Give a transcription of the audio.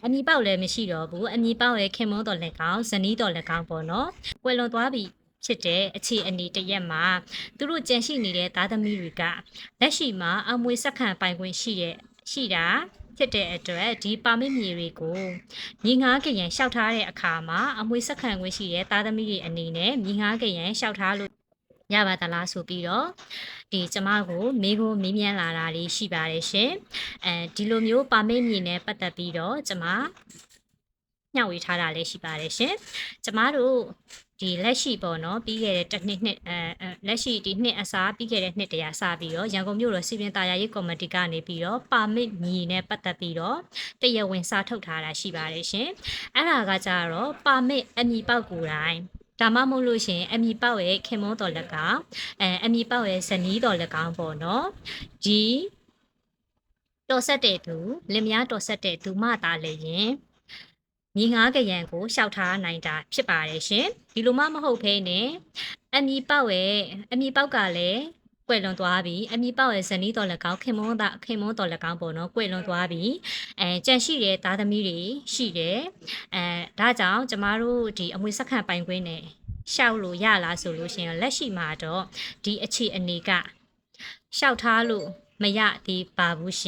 အမီပေါက်လည်းမရှိတော့ဘူးအမီပေါက်ရဲ့ခင်မုန်းတော်လည်းကောင်းဇနီးတော်လည်းကောင်းပေါ့နော်ကွယ်လွန်သွားပြီဖြစ်တဲ့အခြေအနေတရက်မှာသူတို့ကြံရှိနေတဲ့သားသမီးတွေကလက်ရှိမှာအမွေစက္ကန့်ပိုင်ခွင့်ရှိတာဖြစ်တဲ့အတွက်ဒီပါမစ်မြေတွေကိုမြေငှားကရန်လျှောက်ထားတဲ့အခါမှာအမွေစက္ကန့်ခွင့်ရှိတဲ့သားသမီးတွေအနေနဲ့မြေငှားကရန်လျှောက်ထားလို့ရပါသလားဆိုပြီးတော့ဒီကျမကိုမေးခွန်းမေးမြန်းလာတာလေးရှိပါတယ်ရှင်ဒီလိုမျိုးပါမစ်မြေနဲ့ပတ်သက်ပြီးတော့ကျမညှောက်ဝေထားတာလည်းရှိပါတယ်ရှင်ကျမတို့ဒီလက်ရှိပေါ့နော်ပြီးခဲ့တဲ့တစ်နှစ်လက်ရှိဒီနှစ်အစားပြီးခဲ့တဲ့နှစ်တရာစပြီးတော့ရန်ကုန်မြို့တော်စီပင်သားယာရေးကော်မတီကနေပြီးတော့ပါမစ်မြေနဲ့ပတ်သက်ပြီးတော့တရားဝင်စာထုတ်ထားတာရှိပါတယ်ရှင်အဲ့ဒါကကြတော့ပါမစ်အမီပေါက်ကိုယ်တိုင်ဒါမှမဟုတ်လို့ရှင်အမီပေါက်ရဲ့ခင်မုန်းတော်လက်ကောင်အမီပေါက်ရဲ့ဇနီးတော်လက်ကောင်ပေါ့နော်ဒီတော်ဆက်တဲ့သူလင်မယားတော်ဆက်တဲ့သူမသားလည်းရင်မြေငှားကရန်ကိုရှောက်ထားနိုင်တာဖြစ်ပါတယ်ရှင်ဒီလိုမှမဟုတ်ဖဲနဲ့အမီပေါက်ကလည်းကွယ်လွန်သွားပြီအမီပေါက်ရဲ့ဇနီးတော်လက်ကောင်ခင်မုန်းတော်လက်ကောင်ပေါ့နော်ကွယ်လွန်သွားပြီကြန့်ရှိတဲ့သားသမီးတွေရှိတယ်ဒါကြောင့်ကျမတို့ဒီအမွေစက္ကန့်ပိုင်ခွင့်နဲ့ရှောက်လို့ရလားဆိုလို့ရှင်လက်ရှိမှာတော့ဒီအခြေအနေကရှောက်ထားလို့မရသေးပါဘူးရှင်